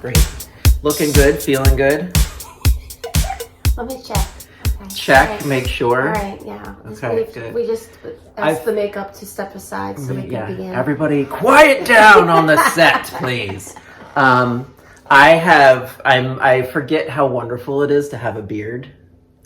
Great. Looking good, feeling good. Let me check. Okay. Check, Okay. make sure. All right, yeah. Okay, good. We just asked the makeup to step aside so we can begin. Everybody quiet down on the set, please. I forget how wonderful it is to have a beard.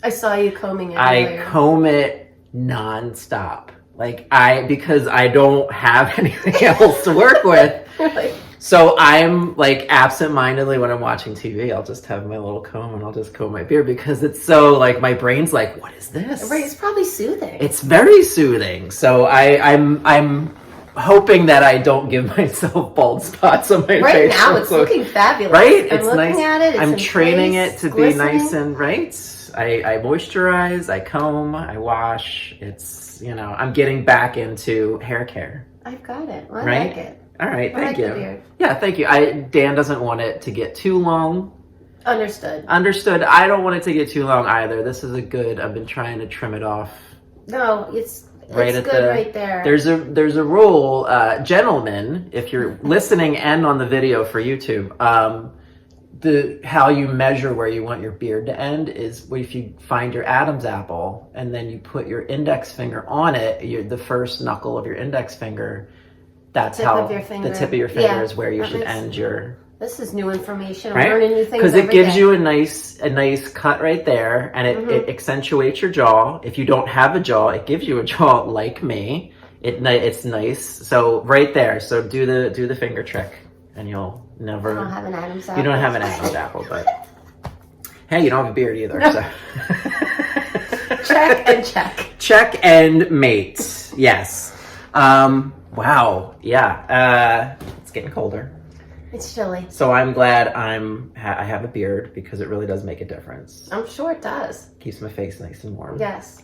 I saw you combing it I earlier. comb it nonstop. Because I don't have anything else to work with. Really? So I'm like absent-mindedly when I'm watching TV, I'll just have my little comb and I'll just comb my beard because it's so like my brain's like, what is this? Right, it's probably soothing. It's very soothing. So I'm hoping that I don't give myself bald spots on my face. Right now, it's looking fabulous. Right? I'm It's looking nice. at it. It's I'm in training place, it to glistening. be nice and right. I moisturize, I comb, I wash. It's, I'm getting back into hair care. I've got it. I Right? like it. All right, I thank like you. the beard. Yeah, thank you. Dan doesn't want it to get too long. Understood. Understood. I don't want it to get too long either. This is I've been trying to trim it off. No, it's Right at good right there. There's a rule, gentlemen, if you're listening and on the video for YouTube, how you measure where you want your beard to end is if you find your Adam's apple and then you put your index finger on it, the first knuckle of your index finger, that's the tip of your finger is where you should end your. This is new information. I'm Right? learning new things Because it every gives day. you a nice cut right there, and it accentuates your jaw. If you don't have a jaw, it gives you a jaw like me. It's nice. So right there. So do the finger trick, and you'll never. I don't have an Adam's apple. You don't have an Adam's apple, but hey, you don't have a beard either. No. So. Check and check. Check and mate. Yes. Wow. Yeah. It's getting colder. It's chilly. So I'm glad I have a beard because it really does make a difference. I'm sure it does. Keeps my face nice and warm. Yes.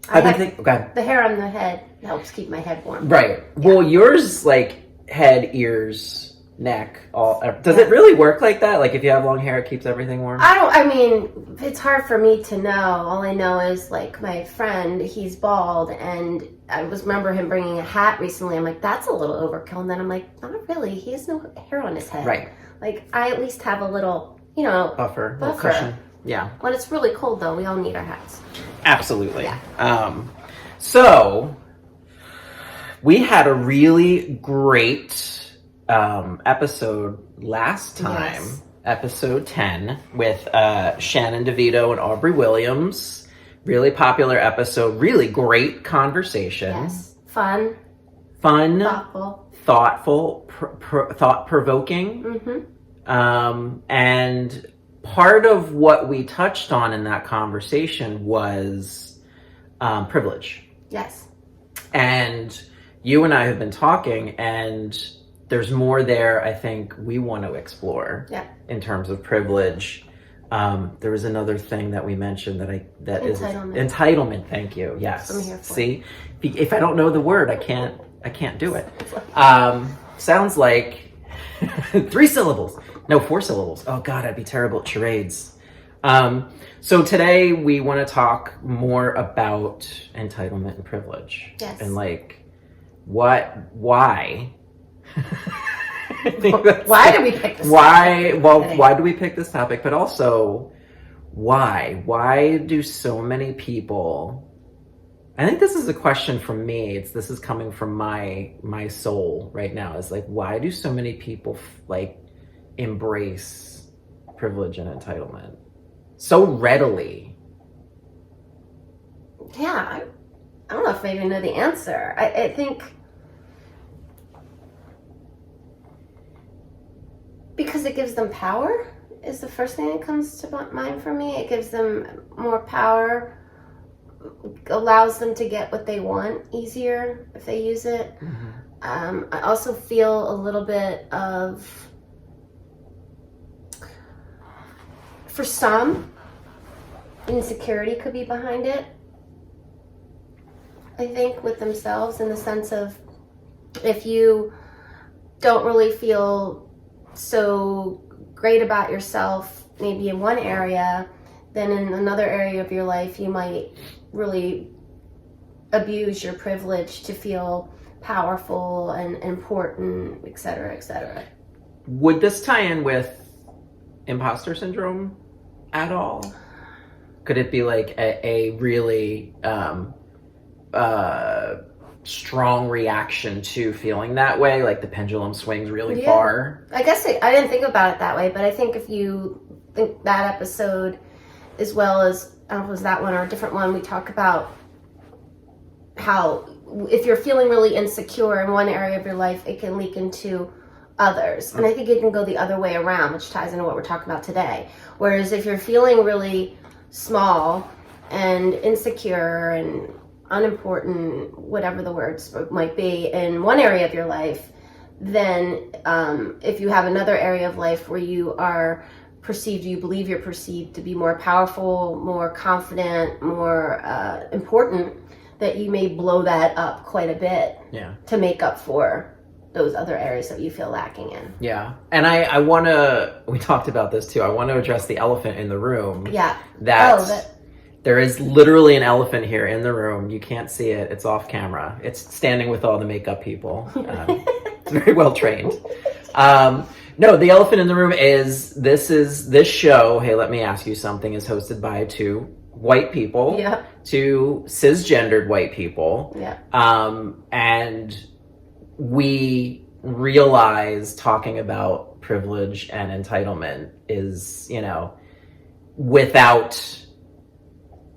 Okay. The hair on the head helps keep my head warm. Right. Yeah. Well, yours like head, ears, neck, all. Does it really work like that? Like if you have long hair, it keeps everything warm? I mean, it's hard for me to know. All I know is like my friend, he's bald, and I remember him bringing a hat recently. I'm like, that's a little overkill. And then I'm like, not really. He has no hair on his head. Right. Like I at least have a little, buffer. Little cushion. Yeah. When it's really cold though, we all need our hats. Absolutely. Yeah. So we had a really great episode last time, yes. Episode 10 with Shannon DeVito and Aubrey Williams. Really popular episode, really great conversation. Yes. Fun. Thoughtful, thought-provoking. Mm-hmm. And part of what we touched on in that conversation was privilege. Yes. And you and I have been talking, and there's more there I think we want to explore in terms of privilege. There was another thing that we mentioned that is entitlement. Thank you. Yes. I'm here for. See, if I don't know the word, I can't do it. Sounds like 3 syllables. No, 4 syllables. Oh God, I'd be terrible at charades. So today we want to talk more about entitlement and privilege. Yes. And like, why? Why do we pick this topic? Why do we pick this topic? But also, why? Why do so many people... I think this is a question from me. This is coming from my soul right now. It's like, why do so many people embrace privilege and entitlement so readily? Yeah, I don't know if I even know the answer. I think because it gives them power is the first thing that comes to mind for me. It gives them more power, allows them to get what they want easier if they use it. Mm-hmm. I also feel a little bit of, for some, insecurity could be behind it. I think with themselves, in the sense of if you don't really feel so great about yourself maybe in one area, then in another area of your life you might really abuse your privilege to feel powerful and important, etc., etc. Would this tie in with imposter syndrome at all? Could it be like a really strong reaction to feeling that way? Like the pendulum swings really far? I guess I didn't think about it that way, but I think if you think that episode, as well as, I don't know if it was that one or a different one, we talk about how if you're feeling really insecure in one area of your life, it can leak into others. And I think it can go the other way around, which ties into what we're talking about today. Whereas if you're feeling really small and insecure and unimportant, whatever the words might be, in one area of your life, then if you have another area of life where you believe you're perceived to be more powerful, more confident, more important, that you may blow that up quite a bit to make up for those other areas that you feel lacking in. Yeah. And I want to, we talked about this too, I want to address the elephant in the room. Yeah. There is literally an elephant here in the room. You can't see it. It's off camera. It's standing with all the makeup people. It's very well trained. No, the elephant in the room is this show, Hey, Let Me Ask You Something, is hosted by two white people, two cisgendered white people. And we realize talking about privilege and entitlement is, without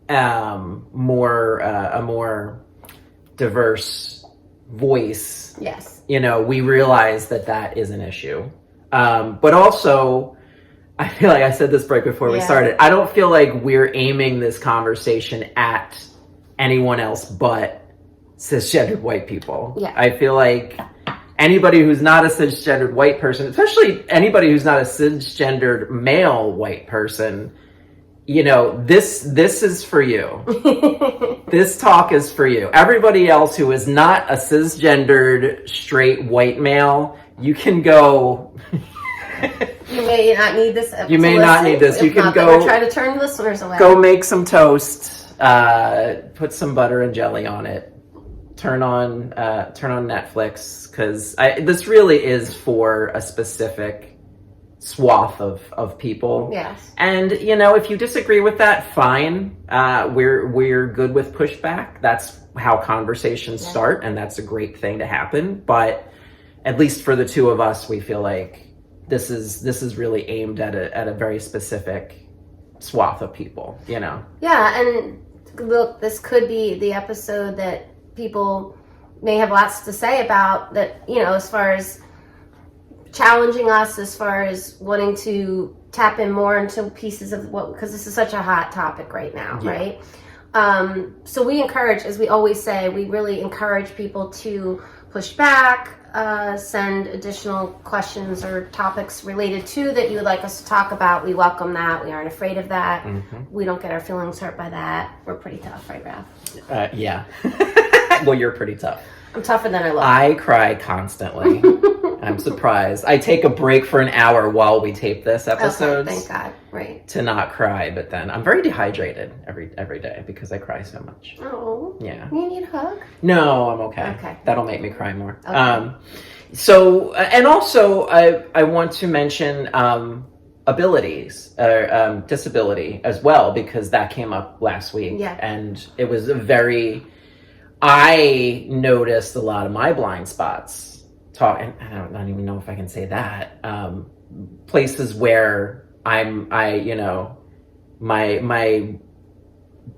a more diverse voice. We realize that is an issue. But also, I feel like I said this right before we started. I don't feel like we're aiming this conversation at anyone else but cisgendered white people. I feel like anybody who's not a cisgendered white person, especially anybody who's not a cisgendered male white person, this is for you. This talk is for you. Everybody else who is not a cisgendered straight white male, you can go. You may not need this. You may not need this. You can go try to turn listeners away. Go make some toast. Put some butter and jelly on it. Turn on Netflix, because this really is for a specific swath of people. And if you disagree with that, fine. We're good with pushback. That's how conversations start, and that's a great thing to happen. But at least for the two of us, we feel like this is really aimed at a very specific swath of people. And look, this could be the episode that people may have lots to say about, that as far as challenging us, as far as wanting to tap in more into pieces of because this is such a hot topic right now, right? So we encourage, as we always say, we really encourage people to push back, send additional questions or topics related to that you would like us to talk about. We welcome that. We aren't afraid of that. We don't get our feelings hurt by that. We're pretty tough, right, Ralph? Yeah. Well, you're pretty tough. I'm tougher than I look. I cry constantly. I'm surprised. I take a break for an hour while we tape this episode. Thank God. Right. To not cry, but then I'm very dehydrated every day because I cry so much. Oh. Yeah. You need a hug? No, I'm okay. Okay. That'll make me cry more. Okay. So, and also I want to mention abilities or disability as well, because that came up last week. And it was I noticed a lot of my blind spots. And I don't even know if I can say that. Places where my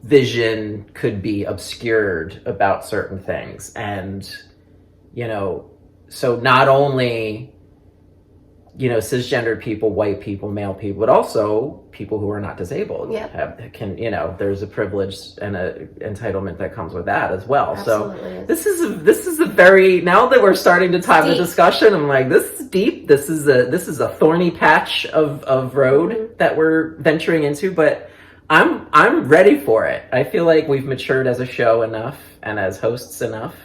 vision could be obscured about certain things. And, so not only, cisgendered people, white people, male people, but also people who are not disabled there's a privilege and a entitlement that comes with that as well. Absolutely. So this is a very, now that we're starting to have the discussion, I'm like, this is deep. This is a thorny patch of road that we're venturing into, but I'm ready for it. I feel like we've matured as a show enough and as hosts enough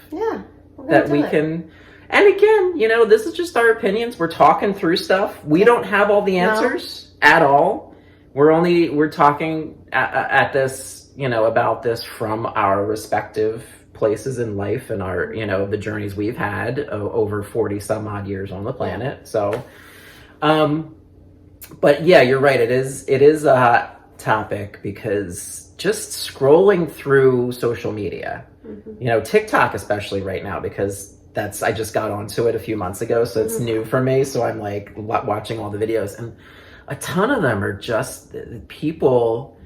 that we can. And again, this is just our opinions. We're talking through stuff. We don't have all the answers at all. We're talking at this, about this from our respective places in life and our, the journeys we've had over 40 some odd years on the planet. So, But yeah, you're right. It is a hot topic because just scrolling through social media, TikTok especially right now, because I just got onto it a few months ago, so it's new for me. So I'm like watching all the videos, and a ton of them are just people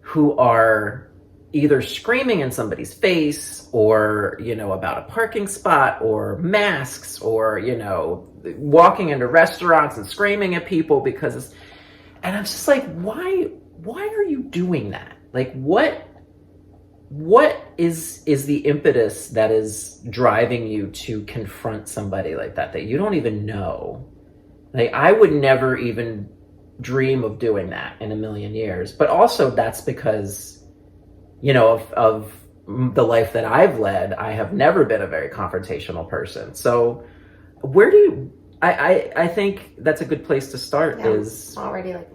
who are either screaming in somebody's face or, about a parking spot or masks or, walking into restaurants and screaming at people and I'm just like, why are you doing that? Like, what is the impetus that is driving you to confront somebody like that you don't even know? Like, I would never even dream of doing that in a million years. But also that's because, of the life that I've led, I have never been a very confrontational person. So where do you, I think that's a good place to start. Is already like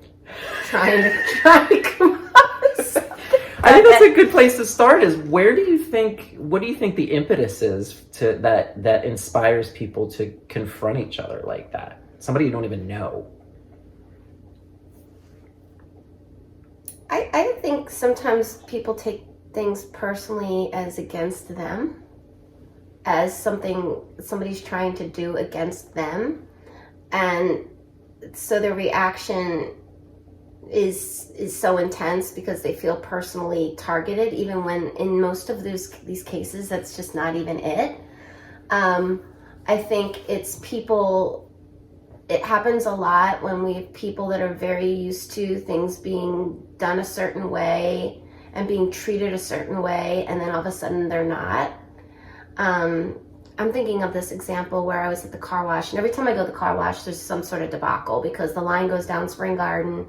trying to come up with something. I think that's a good place to start is what do you think the impetus is that inspires people to confront each other like that? Somebody you don't even know. I think sometimes people take things personally as against them, as something somebody's trying to do against them, and so their reaction is so intense because they feel personally targeted, even when in most of these cases that's just not even it. I think it's people. It happens a lot when we have people that are very used to things being done a certain way and being treated a certain way, and then all of a sudden they're not. I'm thinking of this example where I was at the car wash, and every time I go to the car wash, there's some sort of debacle because the line goes down Spring Garden,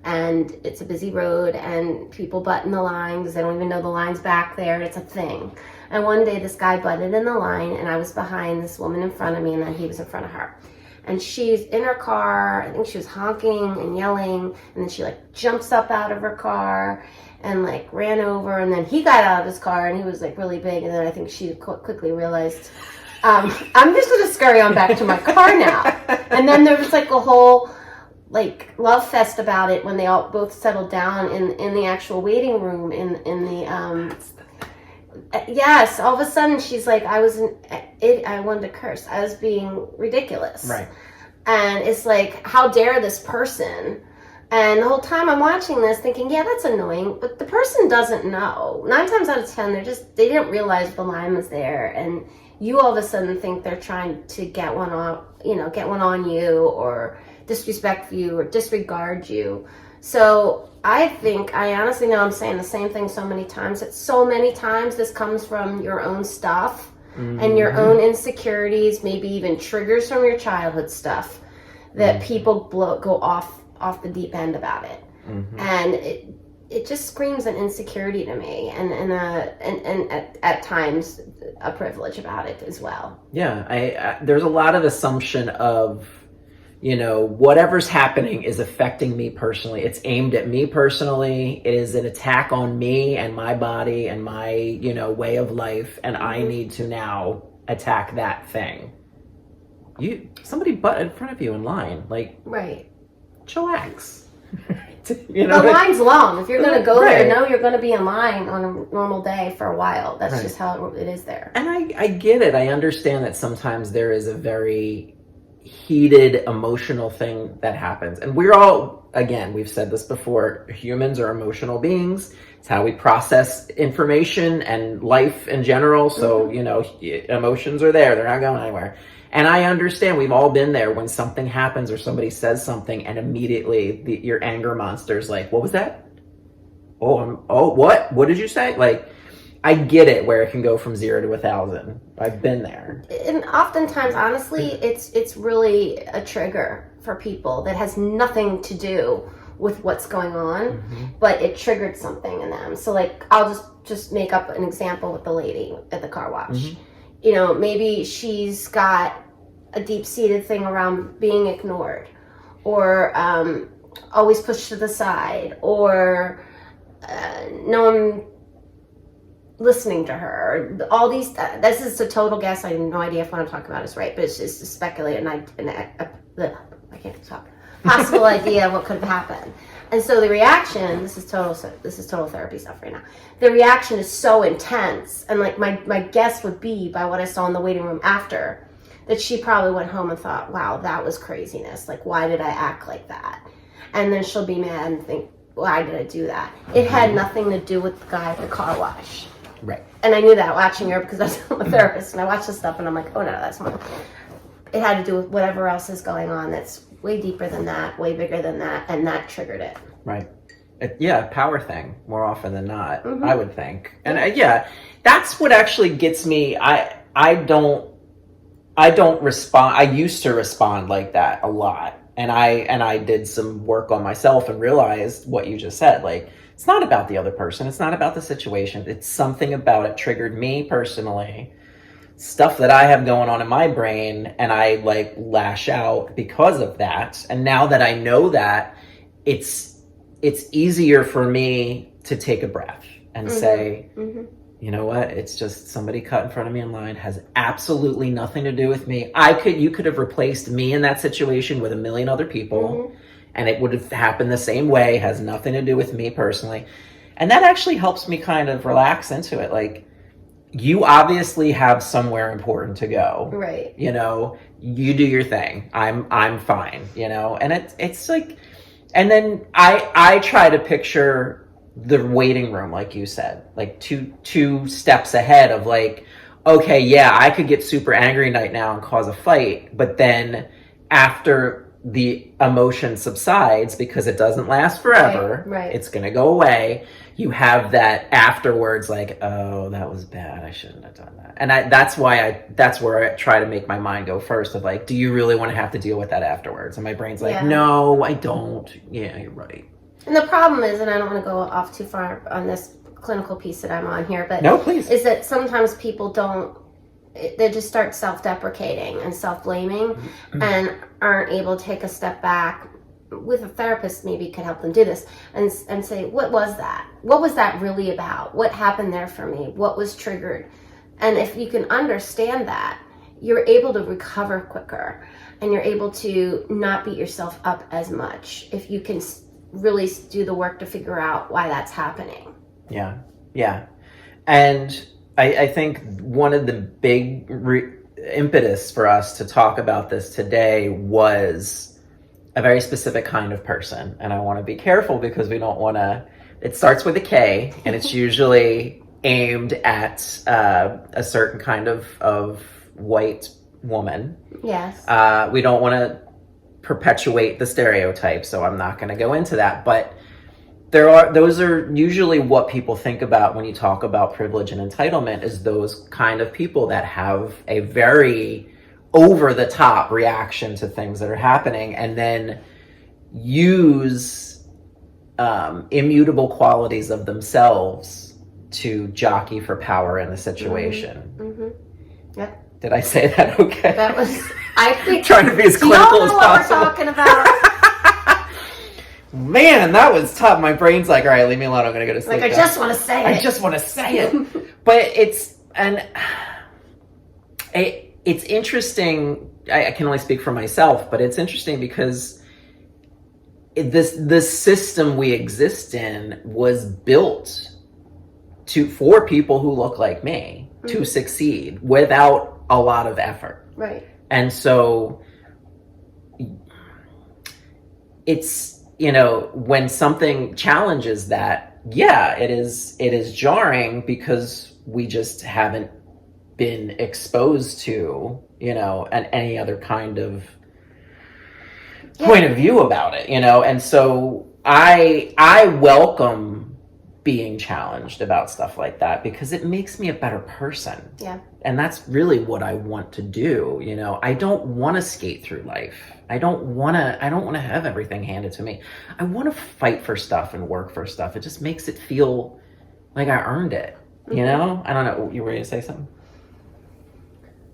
and it's a busy road, and people butt in the line because they don't even know the line's back there, and it's a thing. And one day this guy butted in the line, and I was behind this woman in front of me, and then he was in front of her. And she's in her car, I think she was honking and yelling, and then she like jumps up out of her car and like ran over, and then he got out of his car and he was like really big, and then I think she quickly realized, I'm just gonna scurry on back to my car now. And then there was like a whole like love fest about it when they all both settled down in the actual waiting room in the yes, all of a sudden she's like, I wanted to curse. I was being ridiculous. Right. And it's like, how dare this person? And the whole time I'm watching this thinking, yeah, that's annoying, but the person doesn't know. 9 times out of 10, they didn't realize the line was there, and you all of a sudden think they're trying to get one on you or disrespect you or disregard you. So I honestly know I'm saying the same thing so many times, that so many times this comes from your own stuff and your own insecurities, maybe even triggers from your childhood stuff that people go off the deep end about it. And it just screams an insecurity to me, and at times a privilege about it as well. Yeah, I there's a lot of assumption of, whatever's happening is affecting me personally. It's aimed at me personally. It is an attack on me and my body and my, way of life. And I need to now attack that thing. Somebody butt in front of you in line, like, right. Chillax. The line's long. If you're going to go there, you're going to be in line on a normal day for a while. That's just how it is there. And I get it. I understand that sometimes there is a very heated emotional thing that happens, and we're all, again, we've said this before, humans are emotional beings. It's how we process information and life in general. So emotions are there, they're not going anywhere. And I understand, we've all been there when something happens or somebody says something and immediately your anger monster's like, what was that? What did you say? Like, I get it, where it can go from 0 to 1,000. I've been there. And oftentimes, honestly, it's really a trigger for people that has nothing to do with what's going on, but it triggered something in them. So, like, I'll just make up an example with the lady at the car wash. Maybe she's got a deep-seated thing around being ignored, or always pushed to the side, or no one listening to her. All these, this is a total guess. I have no idea if what I'm talking about is right, but it's just to speculate, and I can't talk. possible idea of what could have happened. And so the reaction, this is total therapy stuff right now. The reaction is so intense, and like my guess would be, by what I saw in the waiting room after, that she probably went home and thought, wow, that was craziness. Like, why did I act like that? And then she'll be mad and think, why did I do that? It had nothing to do with the guy at the car wash. Right. And I knew that watching her, because I'm a therapist, and I watch this stuff and I'm like, oh no, that's mine. It had to do with whatever else is going on that's way deeper than that, way bigger than that, and that triggered it. Right. Yeah, power thing more often than not, Mm-hmm. I would think. And that's what actually gets me. I don't respond. I used to respond like that a lot. And I did some work on myself and realized what you just said. Like, it's not about the other person. It's not about the situation. It's something about it triggered me personally. Stuff that I have going on in my brain, and I like lash out because of that. And now that I know that, it's easier for me to take a breath and say, you know what? It's just somebody cut in front of me in line, has absolutely nothing to do with me. You could have replaced me in that situation with a million other people, and it would have happened the same way, has nothing to do with me personally. And that actually helps me kind of relax into it. Like, you obviously have somewhere important to go. Right. You know, you do your thing. I'm fine, you know? And it's like, and then I try to picture the waiting room, like you said, like two steps ahead of like, okay, yeah, I could get super angry right now and cause a fight, but then after the emotion subsides, because it doesn't last forever, right. It's going to go away. You have that afterwards, like, oh, that was bad. I shouldn't have done that. And that's where I try to make my mind go first of like, do you really want to have to deal with that afterwards? And my brain's like, no, I don't. Yeah, you're right. And the problem is, and I don't want to go off too far on this clinical piece that I'm on here, but no, please. Is that sometimes people they just start self-deprecating and self-blaming and aren't able to take a step back. With a therapist, maybe could help them do this and say, what was that? What was that really about? What happened there for me? What was triggered? And if you can understand that, you're able to recover quicker, and you're able to not beat yourself up as much if you can really do the work to figure out why that's happening. Yeah. And I think one of the big impetus for us to talk about this today was a very specific kind of person. And I want to be careful because we don't want to, it starts with a K, and it's usually aimed at a certain kind of white woman. Yes. We don't want to perpetuate the stereotype, so I'm not going to go into that. But those are usually what people think about when you talk about privilege and entitlement, is those kind of people that have a very over the top reaction to things that are happening, and then use immutable qualities of themselves to jockey for power in the situation. Yep. Did I say that okay? That was, I think, trying to be as clinical as possible. What we're talking about. Man, that was tough. My brain's like, all right, leave me alone. I'm going to go to sleep. Like, I just want to say it. I just want to say it. But it's interesting. I can only speak for myself, but it's interesting because this system we exist in was built for people who look like me to succeed without a lot of effort. Right. And so it's, you know, when something challenges that, yeah, it is jarring because we just haven't been exposed to, you know, any other kind of point of view about it, you know. And so I welcome being challenged about stuff like that because it makes me a better person. Yeah. And that's really what I want to do, you know. I don't want to skate through life. I don't want to have everything handed to me. I want to fight for stuff and work for stuff. It just makes it feel like I earned it, you know? I don't know. You were going to say something?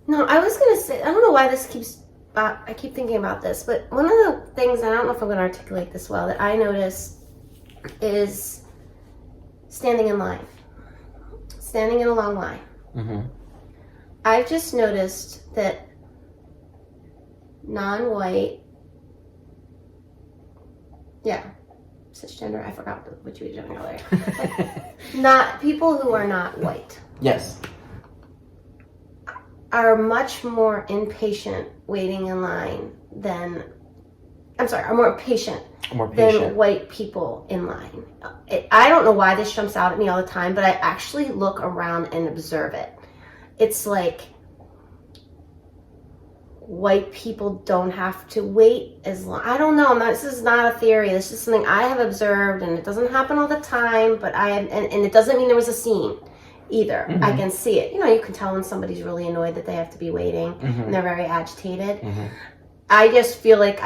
No, I was going to say, I don't know why this keeps, I keep thinking about this, but one of the things, and I don't know if I'm going to articulate this well, that I notice is standing in line. Standing in a long line. Mm-hmm. I've just noticed that non-white Yeah. Cisgender, I forgot what you were doing earlier. Not people who are not white. Yes. Are much more impatient waiting in line than, are more patient than white people in line. I don't know why this jumps out at me all the time, but I actually look around and observe it. It's like white people don't have to wait as long. I don't know. This is not a theory. This is something I have observed, and it doesn't happen all the time, but and it doesn't mean there was a scene either. Mm-hmm. I can see it. You can tell when somebody's really annoyed that they have to be waiting, mm-hmm. and they're very agitated. Mm-hmm. I just feel like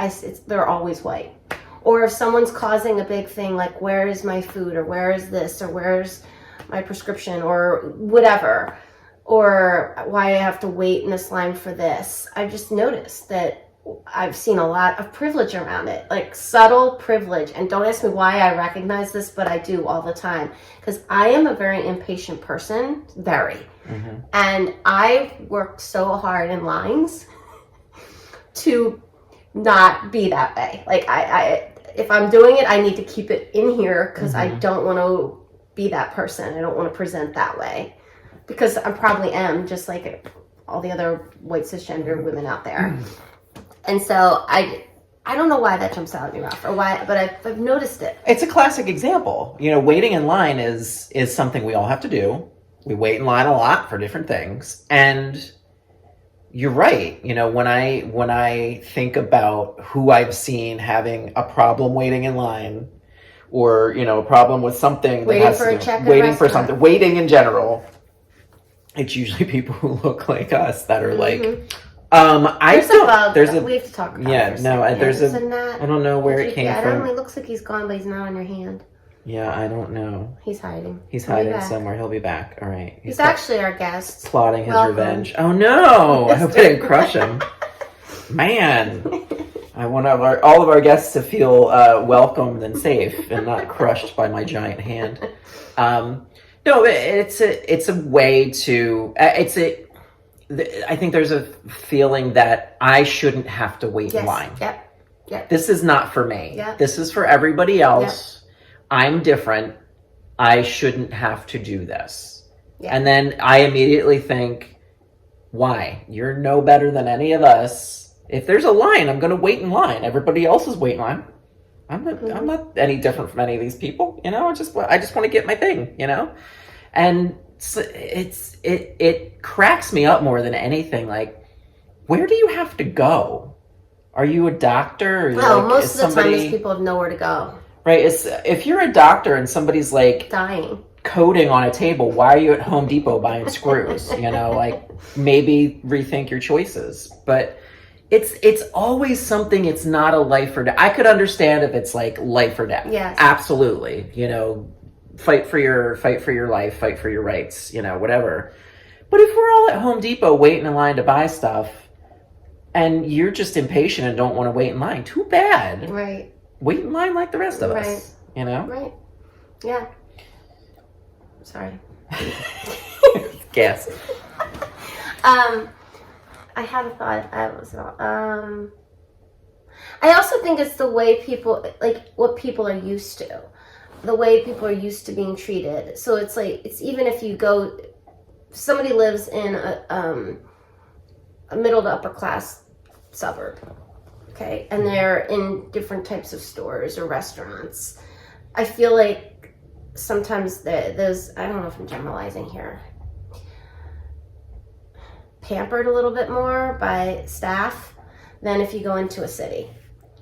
they're always white. Or if someone's causing a big thing, like where is my food, or where is this, or where's my prescription, or whatever, or why I have to wait in this line for this. I've just noticed that I've seen a lot of privilege around it, like subtle privilege. And don't ask me why I recognize this, but I do all the time. Because I am a very impatient person, very. Mm-hmm. And I've worked so hard in lines to not be that way. Like if I'm doing it, I need to keep it in here because mm-hmm. I don't want to be that person. I don't want to present that way. Because I probably am, just like all the other white cisgender women out there. And so I don't know why that jumps out at me, Ralph, or why, but I've noticed it. It's a classic example. Waiting in line is something we all have to do. We wait in line a lot for different things. And you're right. When I think about who I've seen having a problem waiting in line, or, a problem with something, waiting for a check, waiting for something, waiting in general, it's usually people who look like us that are mm-hmm. like, there's a we have to talk about there's a gnat. I don't know where it came from. It looks like he's gone, but he's not on your hand. Yeah, I don't know. He's hiding. He's hiding somewhere. He'll be back. All right. He's actually our guest. Plotting his revenge. Oh no! I hope I didn't crush him. Man, I want all of our guests to feel welcomed and safe, and not crushed by my giant hand. No, it's a way to. I think there's a feeling that I shouldn't have to wait in line. Yep. This is not for me. Yep. This is for everybody else. Yep. I'm different. I shouldn't have to do this. Yep. And then I immediately think, why? You're no better than any of us. If there's a line, I'm going to wait in line. Everybody else is waiting in line. I'm not any different from any of these people. I just want to get my thing. And it cracks me up more than anything. Like, where do you have to go? Are you a doctor? Or most of the time, these people have nowhere to go. Right. If you're a doctor and somebody's like dying, coding on a table, why are you at Home Depot buying screws? Maybe rethink your choices. But it's always something. It's not a life or death. I could understand if it's like life or death. Yes, absolutely. Fight for your life, fight for your rights, whatever. But if we're all at Home Depot waiting in line to buy stuff, and you're just impatient and don't want to wait in line, too bad. Right. Wait in line like the rest of us. Right. Yeah. Sorry. Guess. I had a thought. I also think it's the way people, like, what people are used to. The way people are used to being treated. So it's like, it's even if you go, somebody lives in a middle to upper class suburb, okay, and they're in different types of stores or restaurants. I feel like sometimes there's, I don't know if I'm generalizing here, pampered a little bit more by staff than if you go into a city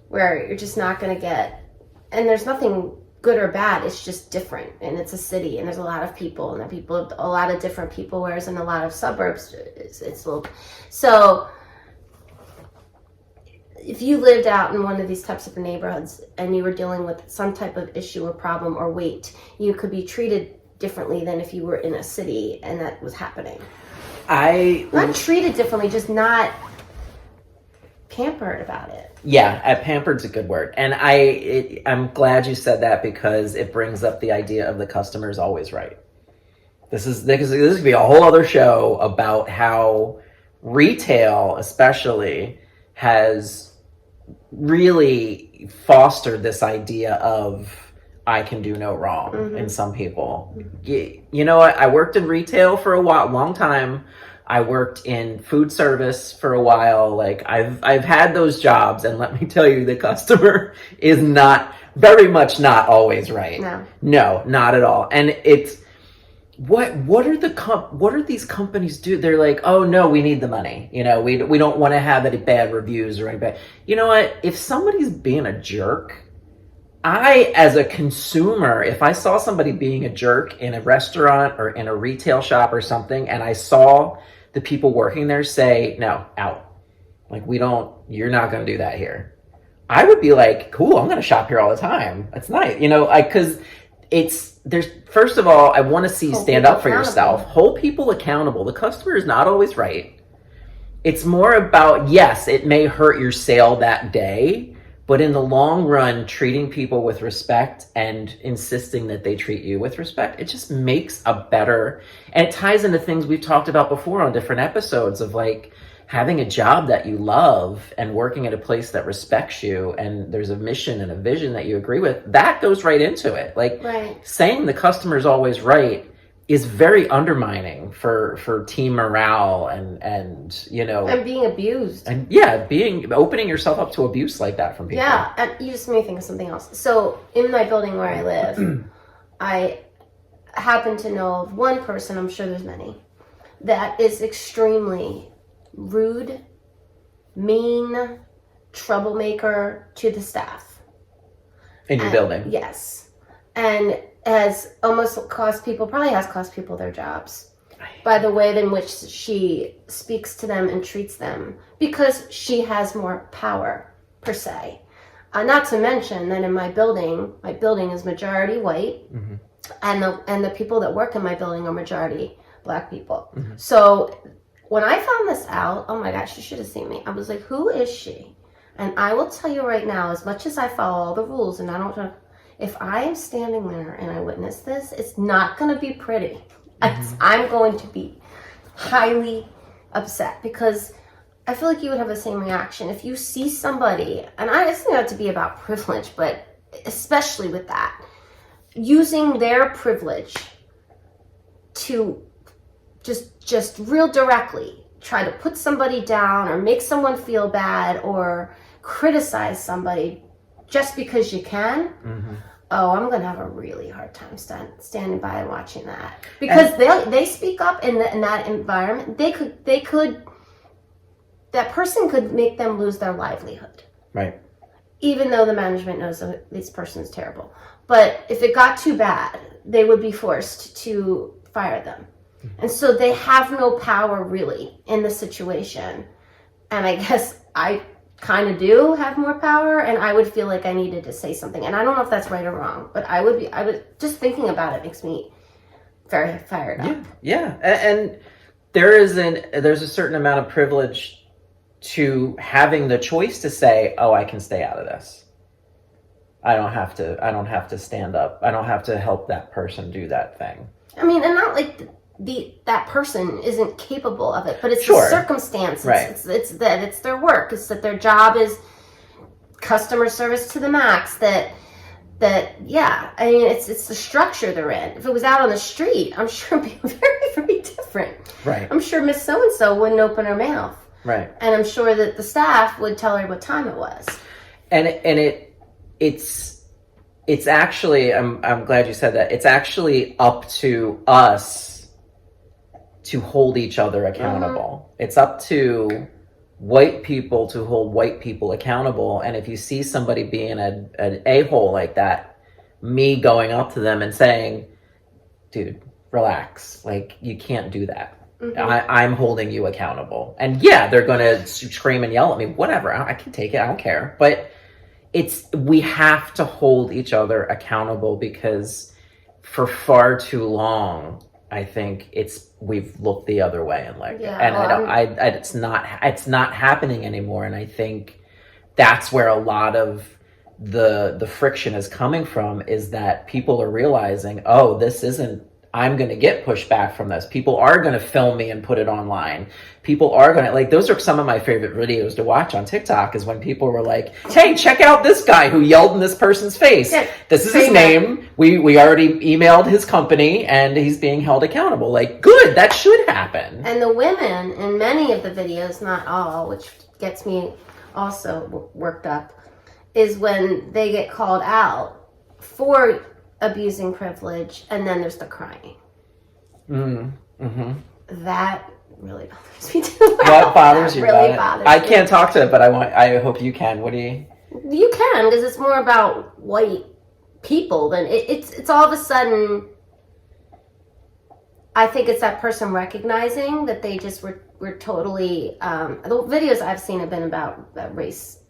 where you're just not going to get, and there's nothing good or bad, it's just different, and it's a city, and there's a lot of people, and a lot of different people, whereas in a lot of suburbs it's a little. So if you lived out in one of these types of neighborhoods and you were dealing with some type of issue or problem or wait, you could be treated differently than if you were in a city and that was happening. Not treated differently, just not pampered about it. Yeah, pampered's a good word. And I'm glad you said that, because it brings up the idea of the customer's always right. This could be a whole other show about how retail especially has really fostered this idea of I can do no wrong in some people. You know what? I worked in retail for a while, long time. I worked in food service for a while. Like I've had those jobs, and let me tell you, the customer is very much not always right. No, not at all. And it's what are these companies do? They're like, oh no, we need the money. You know, we don't want to have any bad reviews or any bad. You know what? If somebody's being a jerk, I, as a consumer, if I saw somebody being a jerk in a restaurant or in a retail shop or something, and I saw the people working there say, no, out. Like, you're not going to do that here. I would be like, cool, I'm going to shop here all the time. That's nice. You know, because first of all, I want to see you stand up for yourself. Hold people accountable. The customer is not always right. It's more about, yes, it may hurt your sale that day, but in the long run, treating people with respect and insisting that they treat you with respect, it just makes and it ties into things we've talked about before on different episodes of like having a job that you love and working at a place that respects you and there's a mission and a vision that you agree with. That goes right into it. Like saying the customer's always right is very undermining for team morale and you know, and being abused, and opening yourself up to abuse like that from people. Yeah, and you just made me think of something else. So in my building where I live, I happen to know of one person, I'm sure there's many, that is extremely rude, mean, troublemaker to the staff in your building. Yes, and has probably cost people their jobs by the way in which she speaks to them and treats them, because she has more power per se. Not to mention that in my building is majority white, and the people that work in my building are majority Black people. So when I found this out, oh my gosh, you should have seen me. I was like, who is she? And I will tell you right now, as much as I follow all the rules and I don't, if I am standing there and I witness this, it's not going to be pretty. I'm going to be highly upset, because I feel like you would have the same reaction if you see somebody, and it doesn't have to be about privilege, but especially with that, using their privilege to just real directly try to put somebody down or make someone feel bad or criticize somebody just because you can. Oh, I'm going to have a really hard time standing by and watching that, because they speak up in that environment. That person could make them lose their livelihood. Right. Even though the management knows that this person is terrible. But if it got too bad, they would be forced to fire them. And so they have no power really in the situation. And I guess I kind of do have more power, and I would feel like I needed to say something. And I don't know if that's right or wrong, but I would just thinking about it makes me very fired up. Yeah. And there's a certain amount of privilege to having the choice to say, oh, I can stay out of this. I don't have to stand up. I don't have to help that person do that thing. I mean, and not like that person isn't capable of it, but it's the circumstance. It's that it's their work. It's that their job is customer service to the max. I mean, it's the structure they're in. If it was out on the street, I'm sure it'd be very, very different. Right. I'm sure Miss So-and-so wouldn't open her mouth. Right. And I'm sure that the staff would tell her what time it was. It's actually, I'm glad you said that. It's actually up to us to hold each other accountable. It's up to white people to hold white people accountable. And if you see somebody being an a-hole like that, me going up to them and saying, dude, relax. Like, you can't do that. I'm holding you accountable. And yeah, they're going to scream and yell at me, whatever. I can take it. I don't care. But we have to hold each other accountable, because for far too long, I think we've looked the other way and it's not happening anymore. And I think that's where a lot of the friction is coming from, is that people are realizing, oh, this isn't I'm going to get pushback from this. People are going to film me and put it online. People are going to, like, those are some of my favorite videos to watch on TikTok, is when people were like, hey, check out this guy who yelled in this person's face. Yeah, this is his name. We already emailed his company and he's being held accountable. Like, good, that should happen. And the women in many of the videos, not all, which gets me also worked up, is when they get called out for abusing privilege, and then there's the crying. That really bothers me too. What bothers you really about it? Bothers I me. can't talk to it, but I hope you can. What do you? You can, because it's more about white people than it's all of a sudden. I think it's that person recognizing that they just were totally. The videos I've seen have been about race.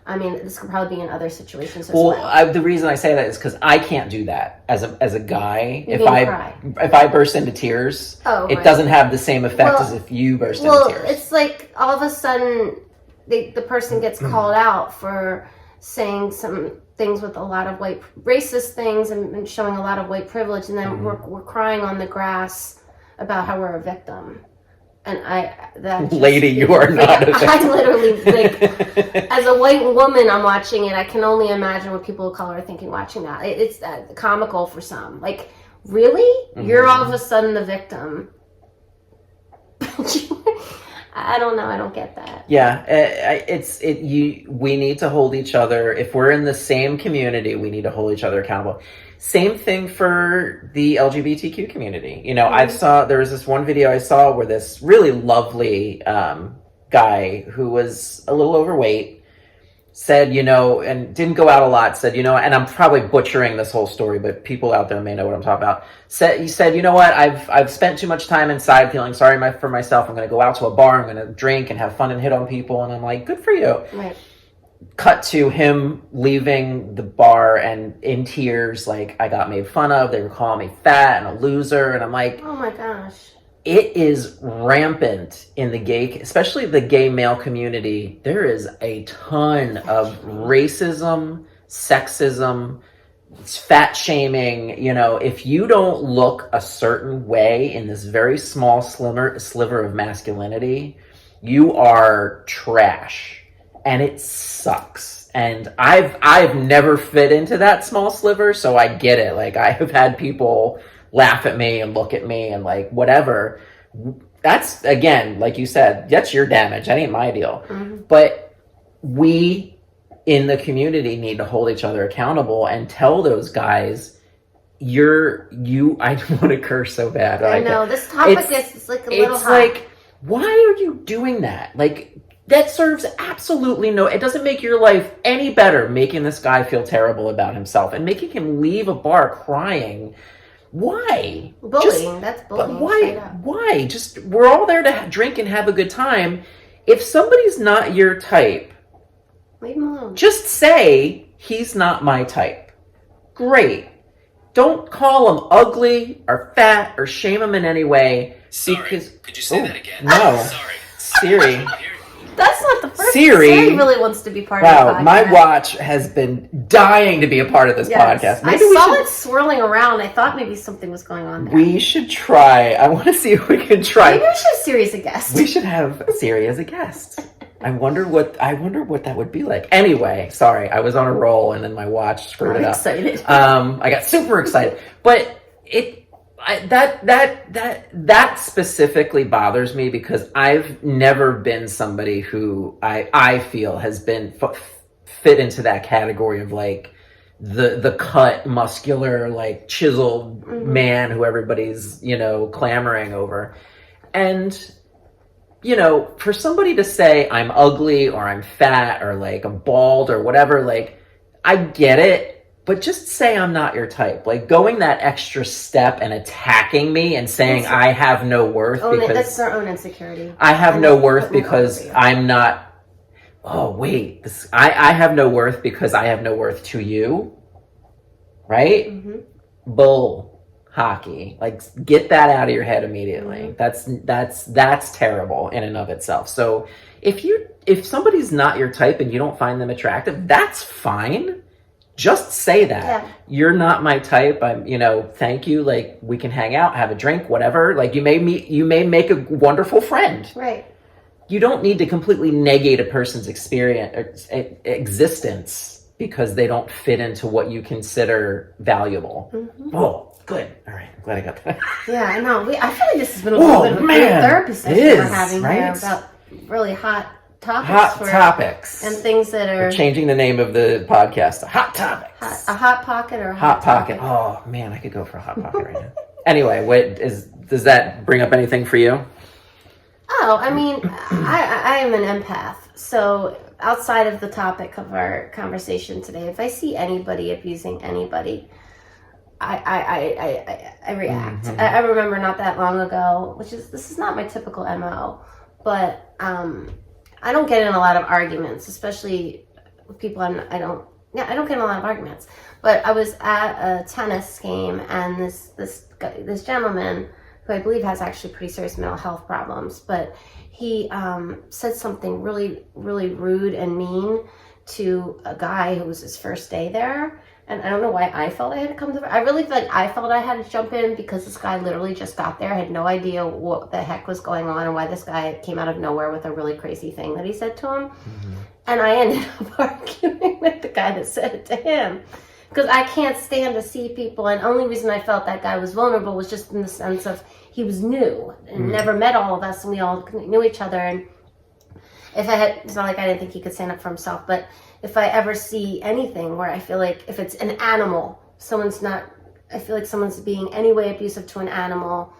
I mean, this could probably be in other situations as well. The reason I say that is because I can't do that as a guy. If I burst into tears, it doesn't have the same effect as if you burst into tears. Well, it's like all of a sudden the person gets called out for saying some things with a lot of white racist things and showing a lot of white privilege, and then we're crying on the grass about how we're a victim. And lady, you are not. I literally, like, as a white woman, I'm watching it. I can only imagine what people of color are thinking watching that. It's comical for some. Like, really? You're all of a sudden the victim. I don't know. I don't get that. Yeah, we need to hold each other. If we're in the same community, we need to hold each other accountable. Same thing for the LGBTQ community. You know, there was this one video I saw where this really lovely guy who was a little overweight said, you know, and didn't go out a lot, said, you know, and I'm probably butchering this whole story, but people out there may know what I'm talking about. He said, you know what, I've spent too much time inside feeling sorry for myself. I'm going to go out to a bar, I'm going to drink and have fun and hit on people. And I'm like, good for you. Right. Cut to him leaving the bar and in tears, like, I got made fun of. They were calling me fat and a loser. And I'm like, oh my gosh. It is rampant in the especially the gay male community. There is a ton of racism, sexism, fat shaming. You know, if you don't look a certain way in this very small sliver of masculinity, you are trash. And it sucks. And I've never fit into that small sliver, so I get it. Like, I have had people laugh at me and look at me and like whatever. That's, again, like you said, that's your damage. That ain't my deal. But we in the community need to hold each other accountable and tell those guys, I want to curse so bad. I know this topic is like a little hot. Like, why are you doing that? Like, that serves absolutely it doesn't make your life any better making this guy feel terrible about himself and making him leave a bar crying. Why? Bullying, that's bullying. Why? Just, we're all there to drink and have a good time. If somebody's not your type, leave him alone. Just say, he's not my type. Great. Don't call him ugly or fat or shame him in any way. Sorry, could you say that again? No. Sorry. Siri. That's not the first. Siri really wants to be part of the podcast. Wow, my watch has been dying to be a part of this podcast. Maybe I saw it swirling around. I thought maybe something was going on there. We should try. I want to see if we can try. Maybe we should have Siri as a guest. We should have Siri as a guest. I wonder what that would be like. Anyway, sorry, I was on a roll and then my watch screwed it up. Excited. I got super excited, but that specifically bothers me because I've never been somebody who I feel has been fit into that category of like the cut, muscular, like chiseled man who everybody's, you know, clamoring over. And, you know, for somebody to say I'm ugly or I'm fat or like I'm bald or whatever, like, I get it. But just say I'm not your type. Like, going that extra step and attacking me and saying I have no worth because that's their own insecurity. I have no worth because I'm not. Oh wait, I have no worth because I have no worth to you, right? Bull hockey. Like, get that out of your head immediately. That's terrible in and of itself. So if somebody's not your type and you don't find them attractive, that's fine. just say that. Yeah. You're not my type. I'm, thank you. Like, we can hang out, have a drink, whatever. Like, you may make a wonderful friend. Right. You don't need to completely negate a person's experience or existence because they don't fit into what you consider valuable. Mm-hmm. Oh, good. All right. I'm glad I got that. Yeah, I know. I feel like this has been a little bit of a great therapy session we're having here about really hot topics. And things that are... We're changing the name of the podcast to Hot Topics. A hot pocket or a hot pocket. Oh, man, I could go for a hot pocket right now. Anyway, does that bring up anything for you? Oh, I mean, I am an empath. So outside of the topic of our conversation today, if I see anybody abusing anybody, I react. Mm-hmm. I remember not that long ago, this is not my typical MO, but I don't get in a lot of arguments, especially with people I don't get in a lot of arguments. But I was at a tennis game, and this gentleman, who I believe has actually pretty serious mental health problems, but he said something really, really rude and mean to a guy who was his first day there. And I don't know why I felt I had to come to... I really feel like I felt I had to jump in because this guy literally just got there. I had no idea what the heck was going on and why this guy came out of nowhere with a really crazy thing that he said to him. Mm-hmm. And I ended up arguing with the guy that said it to him. Because I can't stand to see people, and the only reason I felt that guy was vulnerable was just in the sense of he was new and never met all of us, and we all knew each other. And it's not like I didn't think he could stand up for himself, but if I ever see anything where I feel like if it's an animal, I feel like someone's being any way abusive to an animal,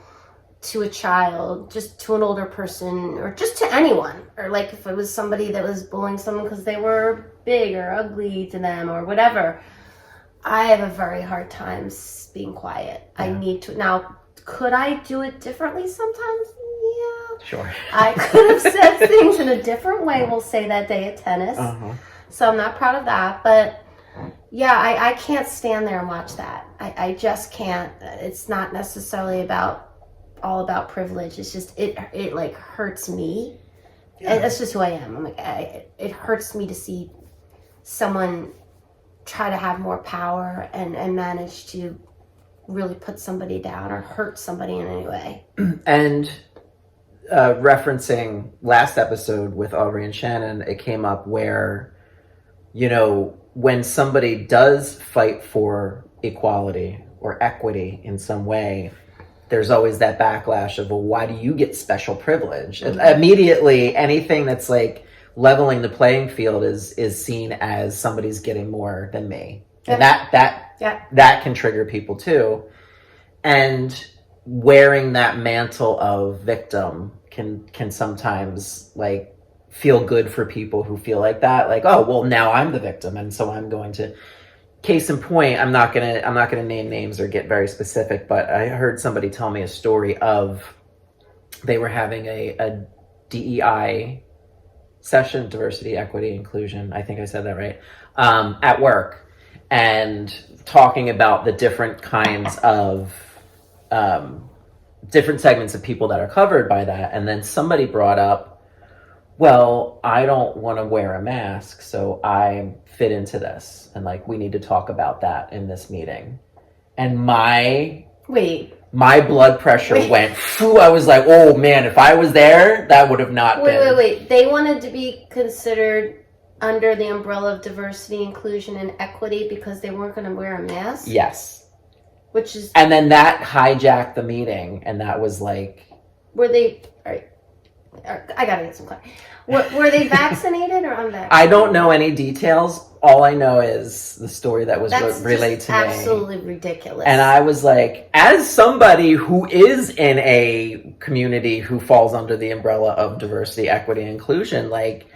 to a child, just to an older person, or just to anyone, or like if it was somebody that was bullying someone because they were big or ugly to them or whatever, I have a very hard time being quiet. Yeah. I need to. Now, could I do it differently sometimes? Yeah. Sure. I could have said things in a different way, we'll say, that day at tennis. Uh-huh. So I'm not proud of that. But yeah, I can't stand there and watch that. I just can't. It's not necessarily all about privilege. It's just, it like hurts me. Yeah. That's just who I am. I'm like, it hurts me to see someone try to have more power and manage to really put somebody down or hurt somebody in any way. And referencing last episode with Aubrey and Shannon, it came up where, when somebody does fight for equality or equity in some way, there's always that backlash of, well, why do you get special privilege? Mm-hmm. Immediately, anything that's like leveling the playing field is seen as somebody's getting more than me. And that can trigger people too. And wearing that mantle of victim can sometimes like feel good for people who feel like that. Like, oh, well, now I'm the victim, and so I'm going to... Case in point, I'm not gonna name names or get very specific, but I heard somebody tell me a story of they were having a DEI session, diversity, equity, inclusion, I think I said that right, at work, and talking about the different kinds of different segments of people that are covered by that. And then somebody brought up, well, I don't want to wear a mask, so I fit into this, and like we need to talk about that in this meeting. And my blood pressure went, phew, I was like, oh man, if I was there, that would have not been. Wait. They wanted to be considered under the umbrella of diversity, inclusion, and equity because they weren't going to wear a mask? Yes. And then that hijacked the meeting, and that was like... Were they... All right. I gotta get some clarity. Were they vaccinated or unvaccinated? I don't know any details. All I know is the story that was relayed to me. That's absolutely ridiculous. And I was like, as somebody who is in a community who falls under the umbrella of diversity, equity, and inclusion, like,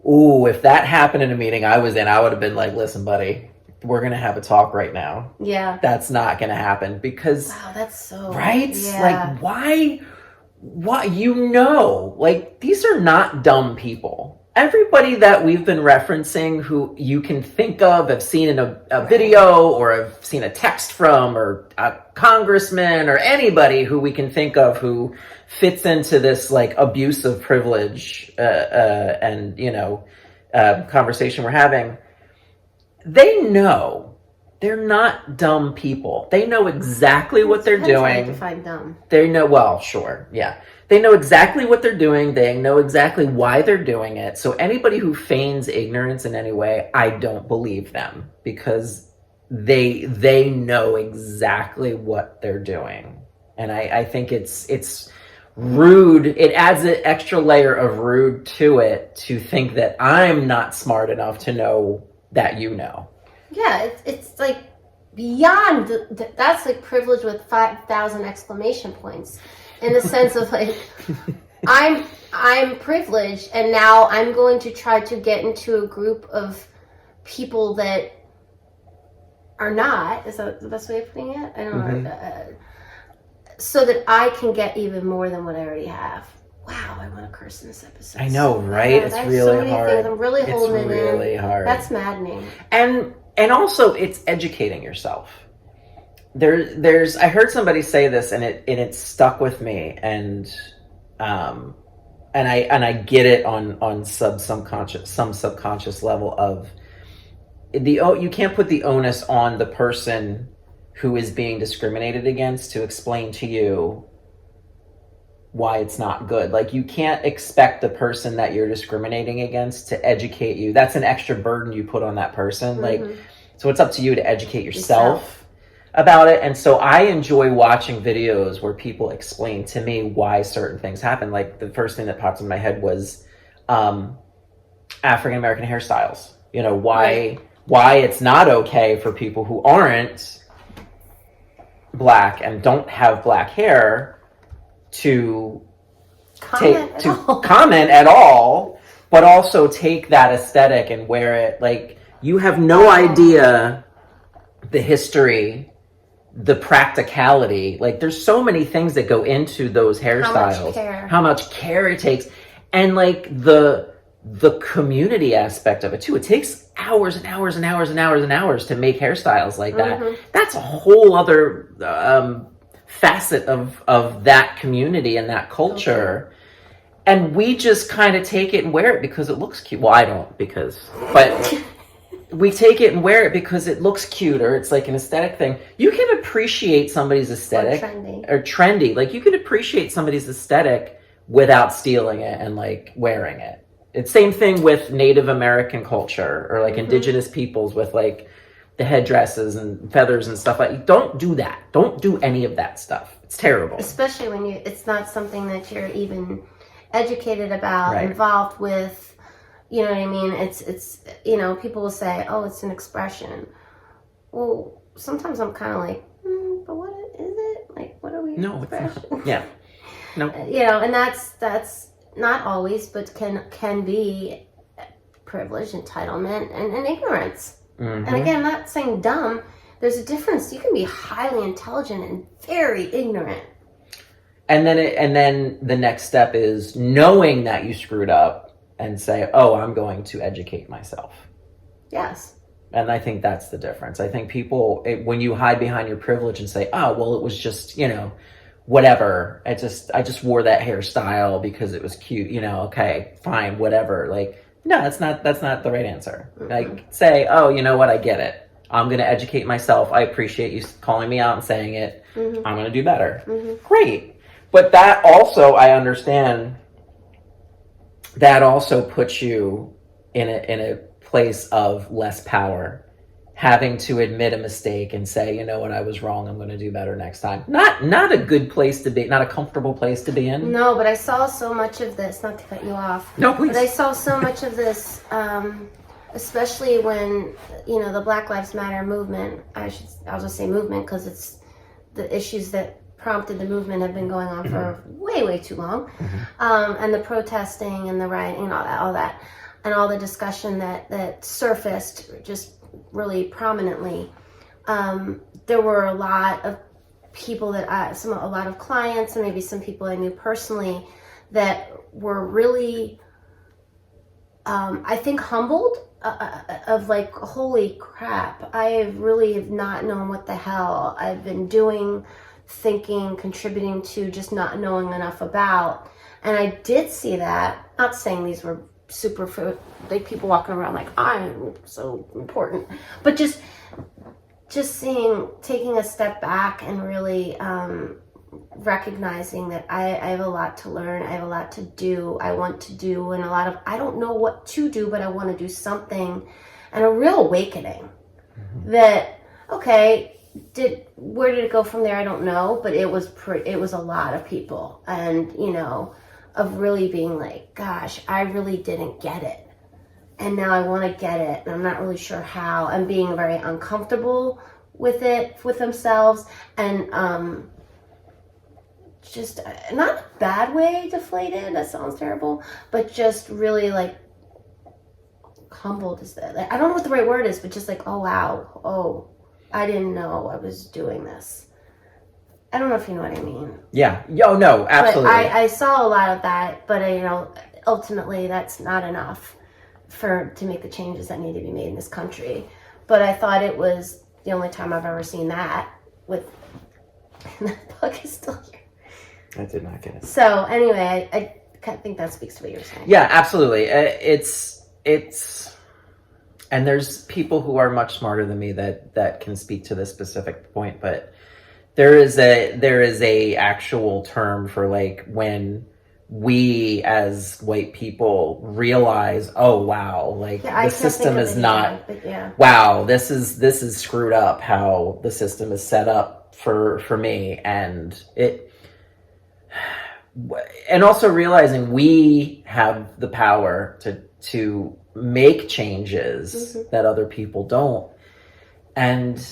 ooh, if that happened in a meeting I was in, I would have been like, listen, buddy, we're going to have a talk right now. Yeah. That's not going to happen because... Wow, that's so... Right? Yeah. Like, why, like, these are not dumb people. Everybody that we've been referencing who you can think of, have seen in a video or have seen a text from, or a congressman or anybody who we can think of who fits into this like abuse of privilege and conversation we're having. they know. They're not dumb people. They know exactly what they're Depends how you doing. define dumb. They know, well, sure, yeah. They know exactly what they're doing. They know exactly why they're doing it. So anybody who feigns ignorance in any way, I don't believe them, because they know exactly what they're doing. And I think it's rude. It adds an extra layer of rude to it to think that I'm not smart enough to know that you know. Yeah, it's like beyond, that's like privilege with 5,000 exclamation points, in the sense of like, I'm privileged, and now I'm going to try to get into a group of people that are not, is that the best way of putting it? I don't know. So that I can get even more than what I already have. Wow, I want to curse in this episode. I know, right? It's really so many hard. Things. I'm really holding it in. It's really hard. That's maddening. And also, it's educating yourself. There's I heard somebody say this, and it stuck with me, and I get it on some subconscious level of you can't put the onus on the person who is being discriminated against to explain to you why it's not good. Like, you can't expect the person that you're discriminating against to educate you. That's an extra burden you put on that person. Like, so it's up to you to educate yourself about it. And so I enjoy watching videos where people explain to me why certain things happen. Like, the first thing that popped in my head was African American hairstyles. You know, why it's not okay for people who aren't black and don't have black hair to comment at all, but also take that aesthetic and wear it. Like, you have no idea the history, the practicality. Like, there's so many things that go into those hairstyles. How much care it takes. And like the community aspect of it too. It takes hours and hours and hours and hours and hours to make hairstyles like that. That's a whole other facet of that community and that culture. And we just kind of take it and wear it because it looks cute. Well, I don't, but we take it and wear it because it looks cute, or it's like an aesthetic thing. You can appreciate somebody's aesthetic or trendy. Like, you can appreciate somebody's aesthetic without stealing it and like wearing it. It's same thing with Native American culture, or like indigenous peoples with like the headdresses and feathers and stuff. Like, don't do that. Don't do any of that stuff. It's terrible. Especially when it's not something that you're even educated about, involved with. You know what I mean? It's you know, people will say, oh, it's an expression. Well, sometimes I'm kind of like, but what is it? Like, what are we? No, it's not. Yeah. No. You know, and that's not always, but can be privilege, entitlement, and ignorance. And again, I'm not saying dumb. There's a difference. You can be highly intelligent and very ignorant. And then the next step is knowing that you screwed up and say, oh, I'm going to educate myself. Yes. And I think that's the difference. I think people, when you hide behind your privilege and say, oh, well, it was just, you know, whatever. I just wore that hairstyle because it was cute. You know, okay, fine, whatever. Like, no, that's not the right answer. Like, say, oh, you know what? I get it. I'm going to educate myself. I appreciate you calling me out and saying it. I'm going to do better. Great. But that also, I understand, that also puts you in a place of less power, having to admit a mistake and say, you know what, I was wrong. I'm going to do better next time. Not a good place to be, not a comfortable place to be in. No, but I saw so much of this, not to cut you off. No, please. But I saw so much of this, especially when, you know, the Black Lives Matter movement, I'll just say movement because it's the issues that prompted the movement have been going on for way too long. And the protesting and the rioting and all that, and all the discussion that surfaced just really prominently. There were a lot of people that a lot of clients and maybe some people I knew personally that were really, I think, humbled of like, holy crap, I really have not known what the hell I've been doing, thinking, contributing to, just not knowing enough about. And I did see that, not saying these were super, like people walking around like I'm so important, but just taking a step back and really recognizing that I have a lot to learn, I have a lot to do, I want to do, and I don't know what to do, but I want to do something, and a real awakening that, okay, where did it go from there? I don't know, but it was a lot of people, and of really being like, gosh, I really didn't get it, and now I want to get it, and I'm not really sure how, and being very uncomfortable with it, with themselves, and just not a bad way deflated, that sounds terrible, but just really like humbled is that, like, I don't know what the right word is, but just like, oh wow, oh, I didn't know I was doing this. I don't know if you know what I mean. Yeah. Oh no, absolutely. But I saw a lot of that, but ultimately that's not enough to make the changes that need to be made in this country. But I thought it was the only time I've ever seen that with that book is still here. I did not get it. So anyway, I think that speaks to what you're saying. Yeah, absolutely. It's and there's people who are much smarter than me that can speak to this specific point, but there is a actual term for like when we as white people realize, oh wow, like the system is not, wow, this is screwed up how the system is set up for me, and also realizing we have the power to make changes that other people don't. And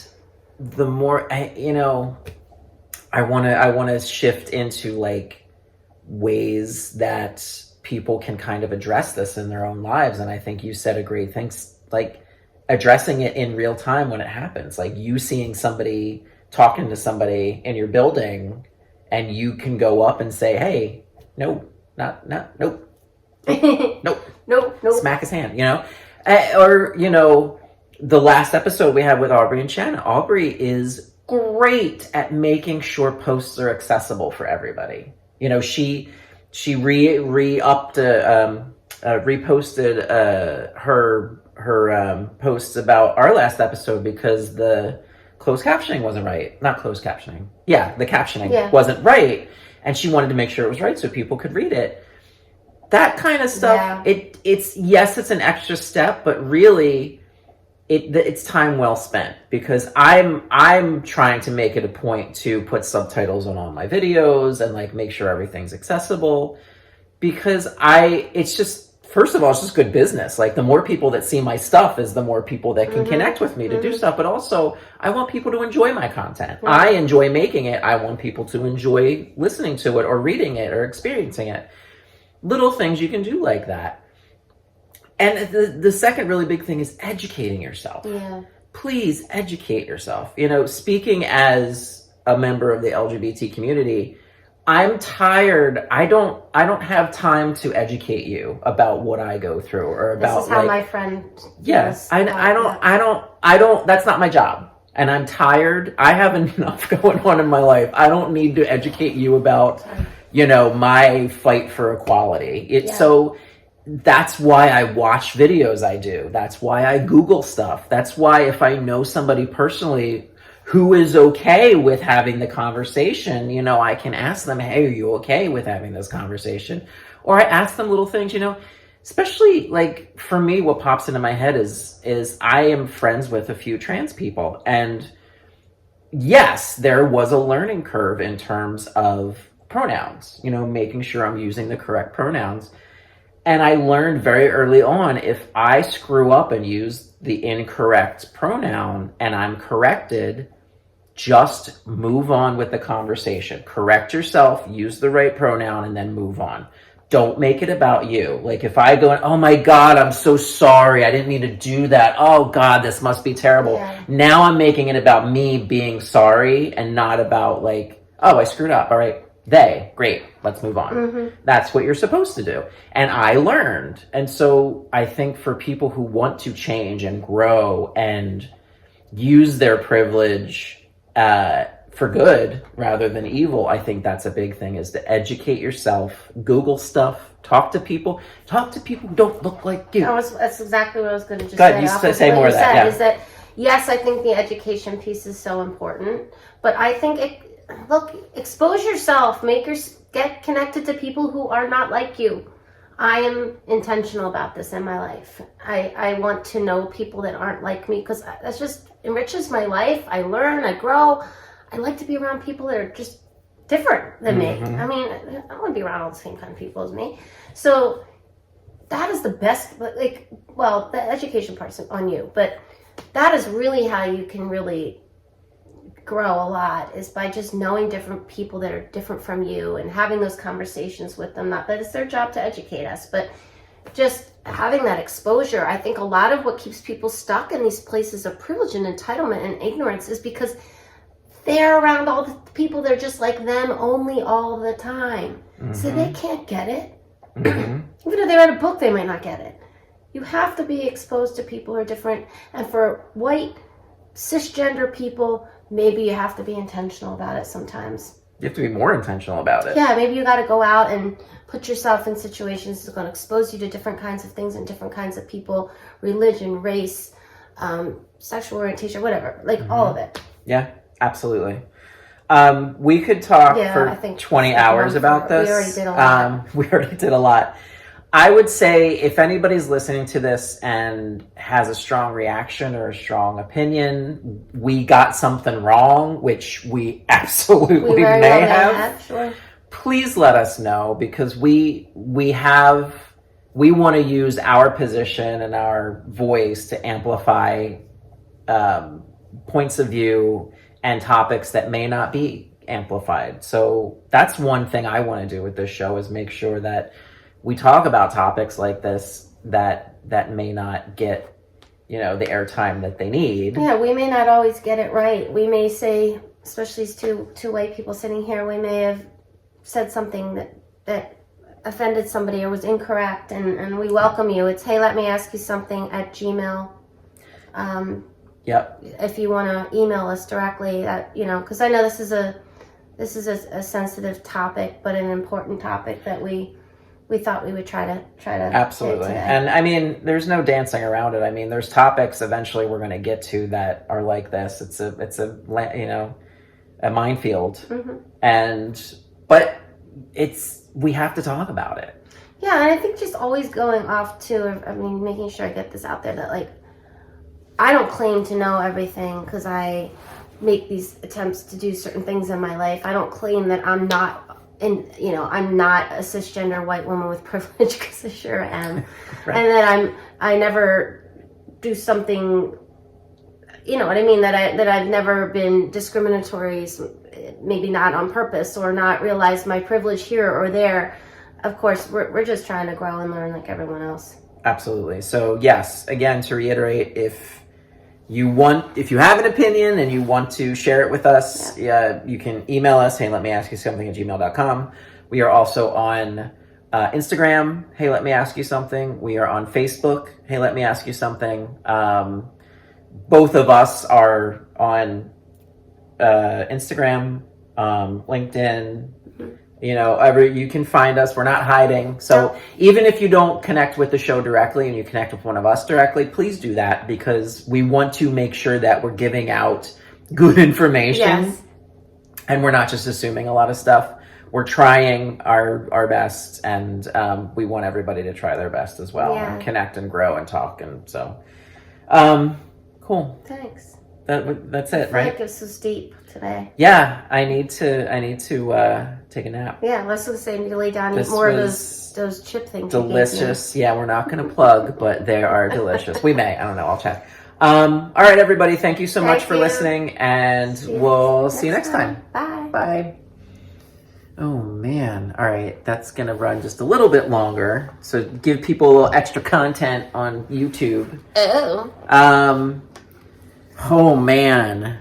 the more I want to shift into like ways that people can kind of address this in their own lives. And I think you said a great thing, like addressing it in real time when it happens, like you seeing somebody talking to somebody in your building, and you can go up and say, hey, nope, smack his hand, or the last episode we had with Aubrey and Shannon. Aubrey is great at making sure posts are accessible for everybody. She reposted her posts about our last episode because the closed captioning wasn't right. Not closed captioning. Yeah, the captioning wasn't right, and she wanted to make sure it was right so people could read it. That kind of stuff. Yeah. It's an extra step, but really, it's time well spent, because I'm trying to make it a point to put subtitles on all my videos and like make sure everything's accessible, because it's just, first of all, it's just good business. Like the more people that see my stuff is the more people that can connect with me to do stuff. But also I want people to enjoy my content. I enjoy making it. I want people to enjoy listening to it or reading it or experiencing it. Little things you can do like that. And the second really big thing is educating yourself. Yeah. Please educate yourself. Speaking as a member of the LGBT community, I'm tired. I don't have time to educate you about what I go through or about. This is how my friend. Yes, I don't. That's not my job, and I'm tired. I have enough going on in my life. I don't need to educate you about, my fight for equality. So that's why I watch videos I do. That's why I Google stuff. That's why if I know somebody personally who is okay with having the conversation, I can ask them, hey, are you okay with having this conversation? Or I ask them little things, especially like for me, what pops into my head is I am friends with a few trans people. And yes, there was a learning curve in terms of pronouns, making sure I'm using the correct pronouns. And I learned very early on, if I screw up and use the incorrect pronoun and I'm corrected, just move on with the conversation. Correct yourself, use the right pronoun, and then move on. Don't make it about you. Like if I go, oh my God, I'm so sorry, I didn't mean to do that. Oh God, this must be terrible. Yeah. Now I'm making it about me being sorry and not about like, oh, I screwed up. All right, great, let's move on. That's what you're supposed to do. And I learned. And so I think for people who want to change and grow and use their privilege for good rather than evil. I think that's a big thing, is to educate yourself, Google stuff, talk to people who don't look like you. That's exactly what I was going to just Go ahead, say. you say more of that. Yeah. Is that, yes, I think the education piece is so important, but I think expose yourself, get connected to people who are not like you. I am intentional about this in my life. I want to know people that aren't like me, because that just enriches my life. I learn, I grow. I like to be around people that are just different than me. I mean, I don't want to be around all the same kind of people as me. So that is the best, the education part's on you, but that is really how you can really grow a lot, is by just knowing different people that are different from you and having those conversations with them. Not that it's their job to educate us, but just having that exposure. I think a lot of what keeps people stuck in these places of privilege and entitlement and ignorance is because they're around all the people that are just like them only all the time. So they can't get it. Even if they read a book, they might not get it. You have to be exposed to people who are different. And for white, cisgender people, maybe you have to be intentional about it sometimes. You have to be more intentional about it. Yeah, maybe you got to go out and put yourself in situations that's going to expose you to different kinds of things and different kinds of people, religion, race, sexual orientation, whatever, all of it. Yeah, absolutely. We could talk for 20 hours about this. We already did a lot. We already did a lot. I would say if anybody's listening to this and has a strong reaction or a strong opinion, we got something wrong, which we absolutely may have. Sure. Please let us know, because we want to use our position and our voice to amplify points of view and topics that may not be amplified. So that's one thing I want to do with this show, is make sure that we talk about topics like this that may not get, the airtime that they need. Yeah, we may not always get it right. We may say, especially as two white people sitting here, we may have said something that offended somebody or was incorrect, and we welcome you. It's, hey, let me ask you something at Gmail. Yep. If you want to email us directly, because I know this is a sensitive topic, but an important topic that we thought we would try to absolutely. And I mean, there's no dancing around it. I mean, there's topics eventually we're going to get to that are like this. It's a minefield, but we have to talk about it. Yeah, and I think just always going off to, making sure I get this out there, that I don't claim to know everything because I make these attempts to do certain things in my life. I don't claim that I'm not I'm not a cisgender white woman with privilege, because I sure am. Right. And that I never do something, what I mean, that I've never been discriminatory, maybe not on purpose, or not realized my privilege here or there. Of course, we're just trying to grow and learn like everyone else. Absolutely. So yes, again, to reiterate, if you have an opinion and you want to share it with us, you can email us, hey, let me ask you something at gmail.com. We are also on Instagram, hey, let me ask you something. We are on Facebook, hey, let me ask you something. Both of us are on Instagram, LinkedIn, you can find us. We're not hiding. So even if you don't connect with the show directly and you connect with one of us directly, please do that, because we want to make sure that we're giving out good information. Yes. And we're not just assuming a lot of stuff. We're trying our best, and we want everybody to try their best as well, and connect and grow and talk. And so, cool. Thanks. That's it, right? I feel like it was so steep today. Yeah, I need to take a nap. Yeah, I was going to say I need to lay down and eat more of those chip things. Delicious. Yeah, we're not going to plug, but they are delicious. We may. I don't know. I'll check. All right, everybody. Thank you so much for listening, and we'll see you next time. Bye. Bye. Oh, man. All right. That's going to run just a little bit longer. So give people a little extra content on YouTube. Oh man.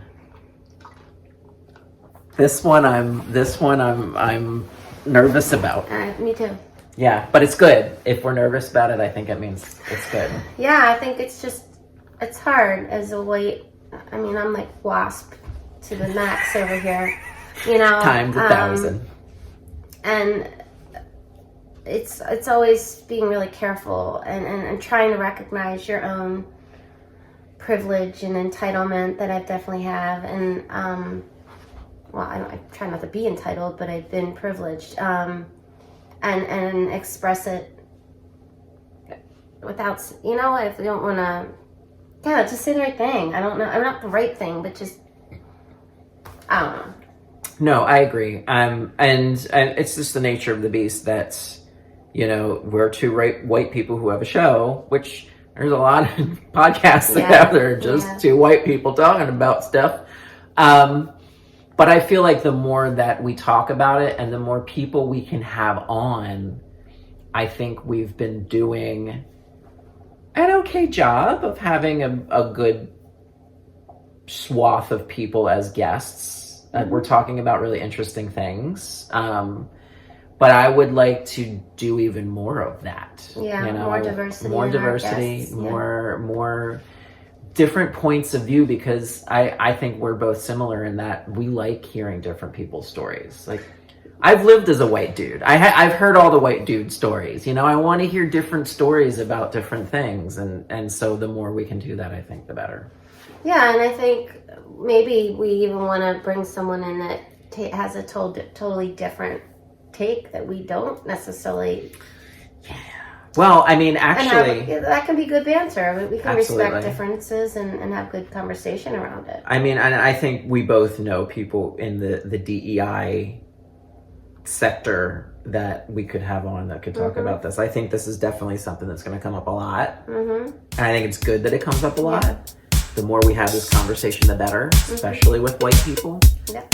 This one I'm nervous about. Me too. Yeah, but it's good. If we're nervous about it, I think it means it's good. Yeah, I think it's hard as a white. I'm like WASP to the max over here, you know. Times 1,000. And it's always being really careful and trying to recognize your own privilege and entitlement that I definitely have. And, I try not to be entitled, but I've been privileged. And express it without, if you don't want to, just say the right thing. I don't know. I'm not the right thing, but just, I don't know. No, I agree. And it's just the nature of the beast that, we're two white people who have a show, which there's a lot of podcasts out there, just two white people talking about stuff. But I feel like the more that we talk about it and the more people we can have on, I think we've been doing an okay job of having a good swath of people as guests. We're talking about really interesting things. But I would like to do even more of that. Yeah, more diversity. More diversity, more different points of view, because I think we're both similar in that we like hearing different people's stories. Like, I've lived as a white dude. I've heard all the white dude stories. I want to hear different stories about different things. And so the more we can do that, I think the better. Yeah, and I think maybe we even want to bring someone in that has a totally different take that we don't necessarily. Yeah. Well, I mean, actually, that can be good banter. I mean, we can absolutely respect differences and have good conversation around it. I mean, and I think we both know people in the DEI sector that we could have on that could talk about this. I think this is definitely something that's going to come up a lot. And I think it's good that it comes up a lot. The more we have this conversation, the better, especially with white people. Yeah.